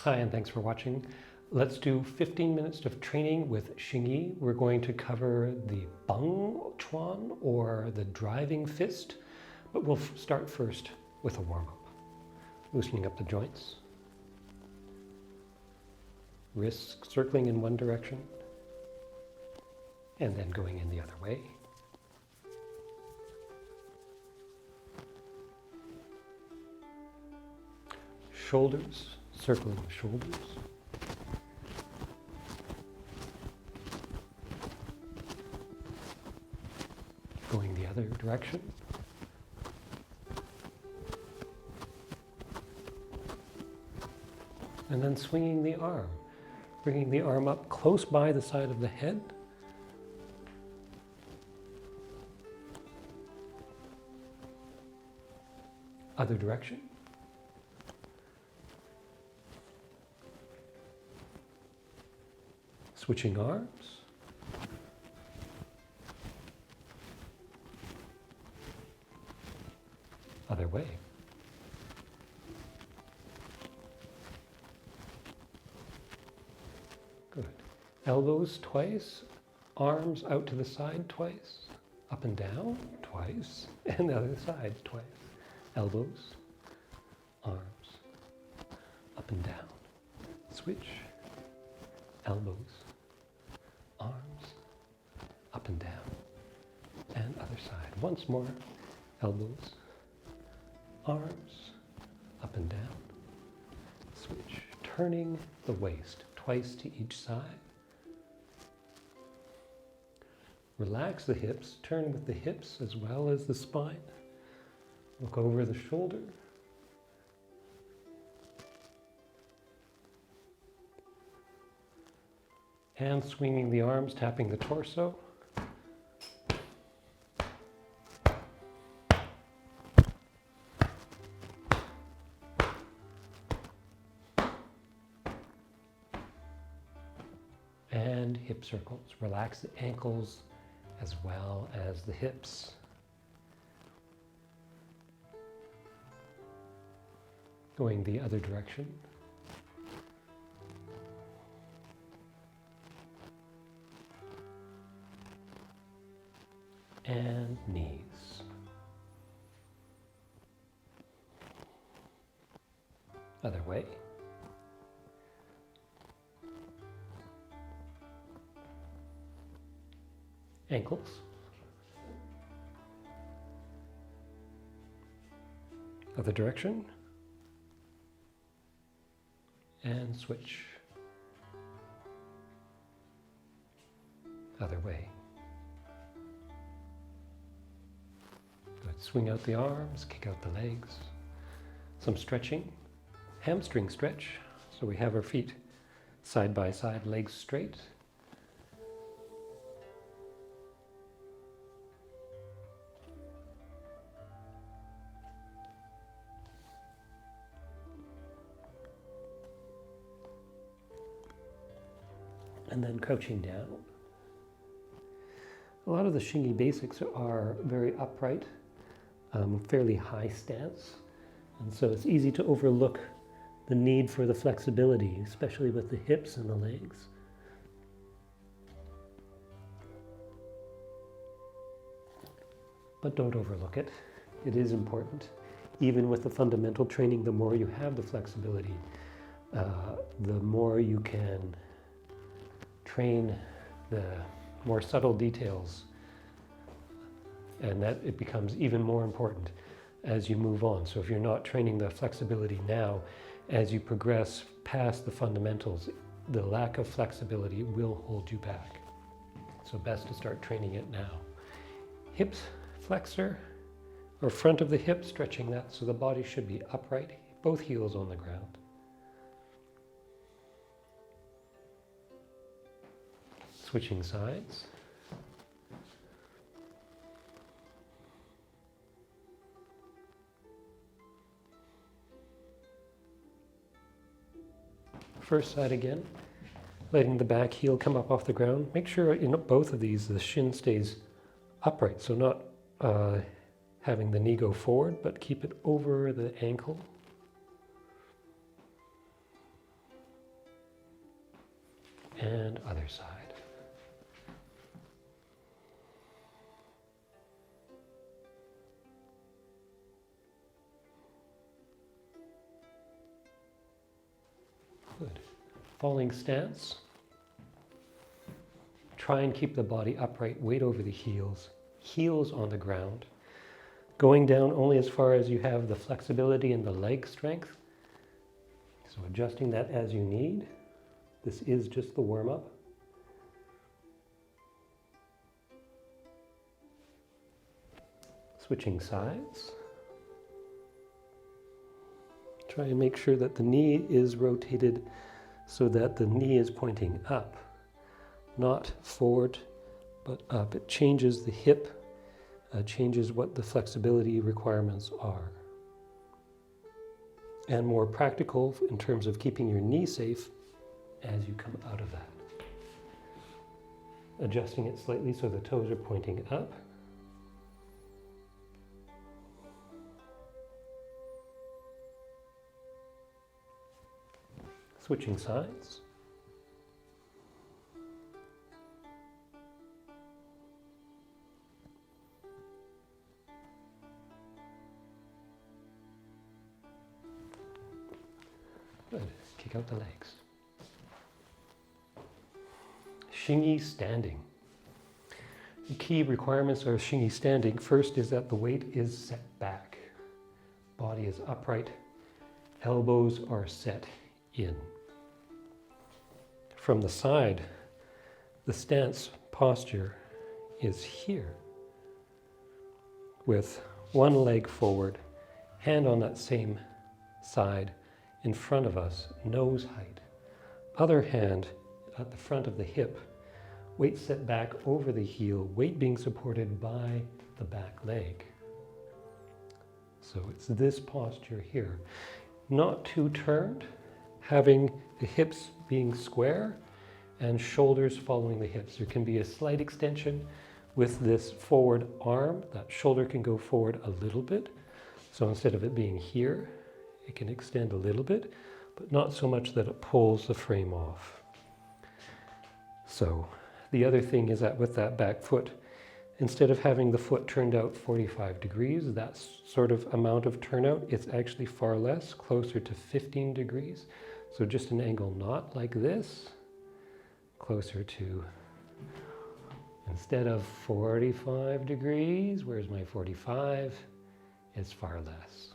Hi, and thanks for watching. Let's do 15 minutes of training with Xingyi. We're going to cover the Beng Quan, or the driving fist, but we'll start first with a warm-up. Loosening up the joints. Wrists circling in one direction, and then going in the other way. Shoulders, circling the shoulders. Going the other direction. And then swinging the arm, bringing the arm up close by the side of the head. Other direction. Switching arms. Other way. Good. Elbows twice, arms out to the side twice, up and down twice, and the other side twice. Elbows, arms, up and down. Switch. Elbows, arms, up and down, and other side. Once more, elbows, arms, up and down. Switch, turning the waist twice to each side. Relax the hips, turn with the hips as well as the spine. Look over the shoulder. And swinging the arms, tapping the torso. And hip circles. Relax the ankles as well as the hips. Going the other direction. And knees. Other way. Ankles. Other direction. And switch. Other way. Good. Swing out the arms, kick out the legs. Some stretching. Hamstring stretch. So we have our feet side by side, legs straight. And then crouching down. A lot of the Xingyi basics are very upright, fairly high stance, and so it's easy to overlook the need for the flexibility, especially with the hips and the legs. But don't overlook it. It is important. Even with the fundamental training, the more you have the flexibility, the more you can train the more subtle details, and that it becomes even more important as you move on. So if you're not training the flexibility now, as you progress past the fundamentals, the lack of flexibility will hold you back. So best to start training it now. Hips flexor, or front of the hip, stretching that so the body should be upright, both heels on the ground. Switching sides. First side again, letting the back heel come up off the ground. Make sure in both of these the shin stays upright, so not having the knee go forward, but keep it over the ankle. and other side. Good. Falling stance. Try and keep the body upright, weight over the heels, heels on the ground. Going down only as far as you have the flexibility and the leg strength. So adjusting that as you need. This is just the warm-up. Switching sides. Try and make sure that the knee is rotated so that the knee is pointing up, not forward, but up. It changes the hip, changes what the flexibility requirements are. And more practical in terms of keeping your knee safe as you come out of that. Adjusting it slightly so the toes are pointing up. Switching sides. Good. Kick out the legs. Xingyi standing. The key requirements of Xingyi standing, first is that the weight is set back. Body is upright. Elbows are set in. From the side, the stance posture is here, with one leg forward, hand on that same side in front of us, nose height. Other hand at the front of the hip, weight set back over the heel, weight being supported by the back leg. So it's this posture here. Not too turned, having the hips being square and shoulders following the hips. There can be a slight extension with this forward arm. That shoulder can go forward a little bit. So instead of it being here, it can extend a little bit, but not so much that it pulls the frame off. So the other thing is that with that back foot, instead of having the foot turned out 45 degrees, that sort of amount of turnout, it's actually far less, closer to 15 degrees. So just an angle not like this, closer to, instead of 45 degrees, where's my 45? It's far less.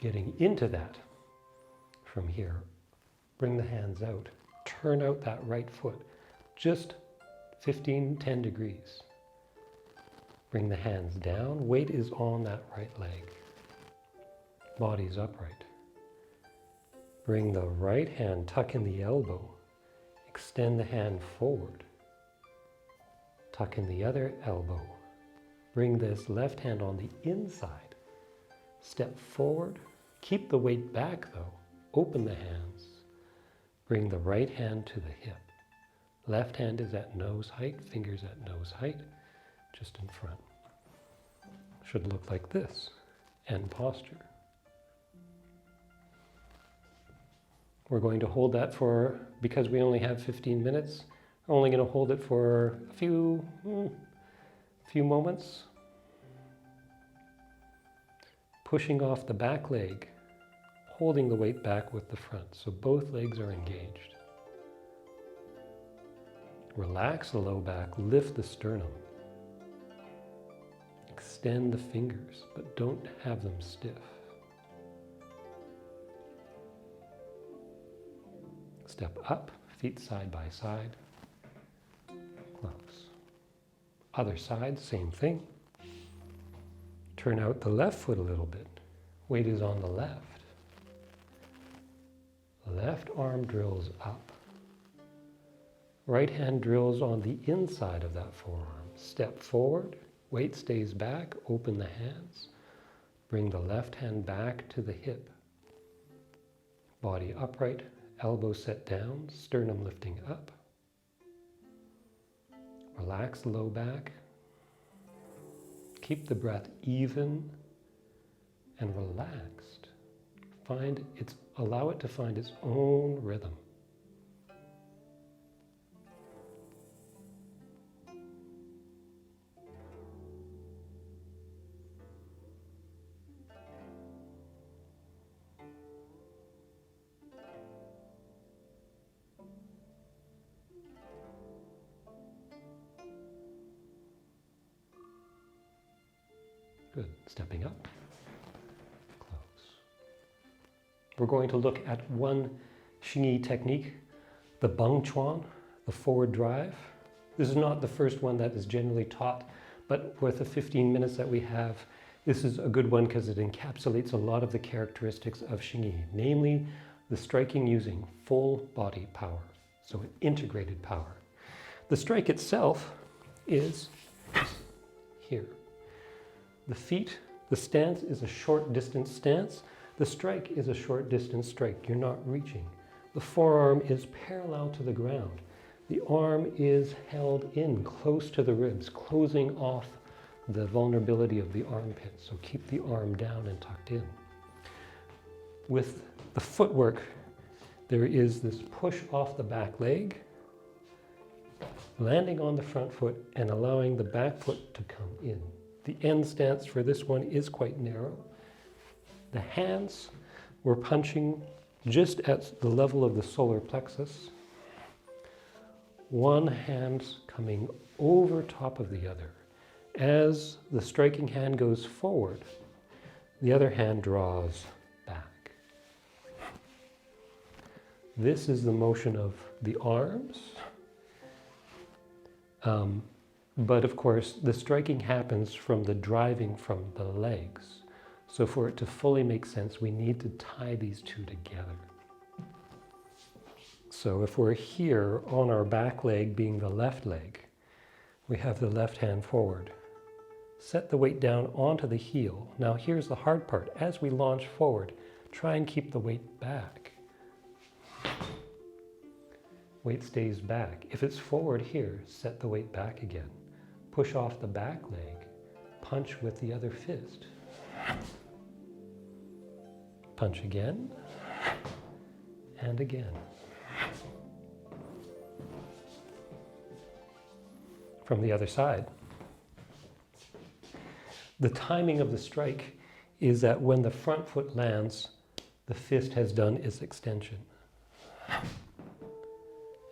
Getting into that from here, bring the hands out, turn out that right foot, just 10 degrees. Bring the hands down, weight is on that right leg. Body's upright. Bring the right hand, tuck in the elbow, extend the hand forward. Tuck in the other elbow. Bring this left hand on the inside. Step forward, keep the weight back though, open the hands. Bring the right hand to the hip. Left hand is at nose height, fingers at nose height, just in front. Should look like this, end posture. We're going to hold that for, because we only have 15 minutes, we're only going to hold it for a few moments. Pushing off the back leg, holding the weight back with the front, so both legs are engaged. Relax the low back, lift the sternum. Extend the fingers, but don't have them stiff. Step up, feet side by side. Close. Other side, same thing. Turn out the left foot a little bit. Weight is on the left. Left arm drills up. Right hand drills on the inside of that forearm. Step forward, weight stays back, open the hands. Bring the left hand back to the hip. Body upright, elbow set down, sternum lifting up. Relax the low back. Keep the breath even and relaxed. allow it to find its own rhythm. Good. Stepping up. Close. We're going to look at one Xingyi technique, the Beng Quan, the forward drive. This is not the first one that is generally taught, but with the 15 minutes that we have, this is a good one because it encapsulates a lot of the characteristics of Xingyi, namely the striking using full body power, so an integrated power. The strike itself is here. The feet, the stance is a short distance stance. The strike is a short distance strike. You're not reaching. The forearm is parallel to the ground. The arm is held in close to the ribs, closing off the vulnerability of the armpit. So keep the arm down and tucked in. With the footwork, there is this push off the back leg, landing on the front foot and allowing the back foot to come in. The end stance for this one is quite narrow. The hands, we're punching just at the level of the solar plexus. One hand coming over top of the other. As the striking hand goes forward, the other hand draws back. This is the motion of the arms. But of course, the striking happens from the driving from the legs. So for it to fully make sense, we need to tie these two together. So if we're here on our back leg being the left leg, we have the left hand forward. Set the weight down onto the heel. Now here's the hard part. As we launch forward, try and keep the weight back. Weight stays back. If it's forward here, set the weight back again. Push off the back leg, punch with the other fist. Punch again, and again. From the other side. The timing of the strike is that when the front foot lands, the fist has done its extension.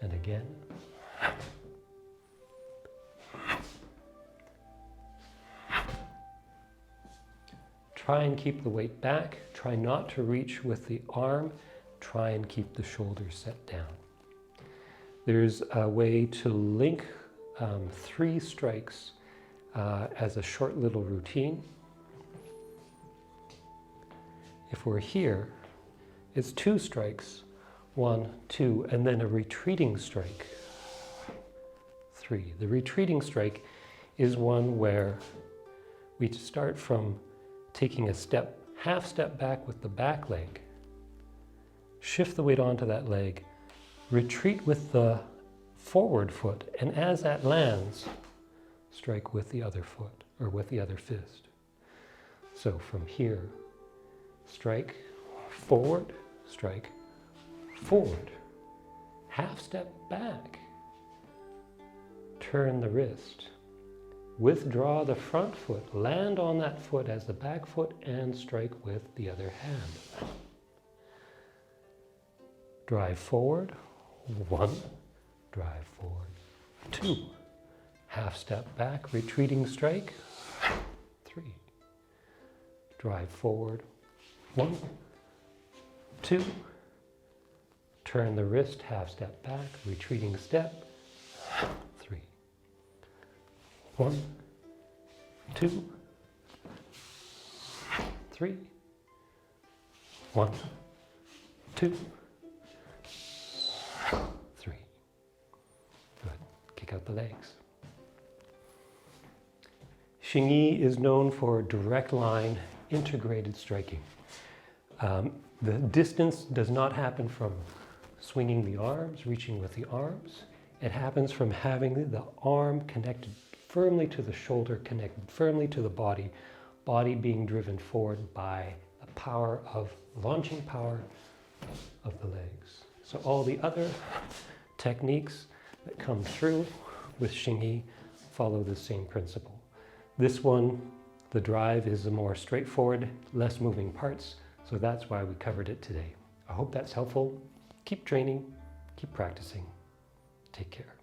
And again. Try and keep the weight back. Try not to reach with the arm. Try and keep the shoulders set down. There's a way to link 3 strikes as a short little routine. If we're here, it's 2 strikes, 1, 2, and then a retreating strike, 3. The retreating strike is one where we start from taking a step, half step back with the back leg, shift the weight onto that leg, retreat with the forward foot, and as that lands, strike with the other foot, or with the other fist. So from here, strike, forward, half step back, turn the wrist, withdraw the front foot, land on that foot as the back foot, and strike with the other hand. Drive forward, 1, drive forward, 2. Half step back, retreating strike, 3. Drive forward, 1, 2. Turn the wrist, half step back, retreating step, 3. 1, 2, 3. 1, 2, 3. Good. Kick out the legs. Xingyi is known for direct line, integrated striking. The distance does not happen from swinging the arms, reaching with the arms. It happens from having the arm connected firmly to the shoulder, connected firmly to the body being driven forward by the power of launching power of the legs. So all the other techniques that come through with Xingyi follow the same principle. This one, the drive is a more straightforward, less moving parts, so that's why we covered it today. I hope that's helpful. Keep training, keep practicing. Take care.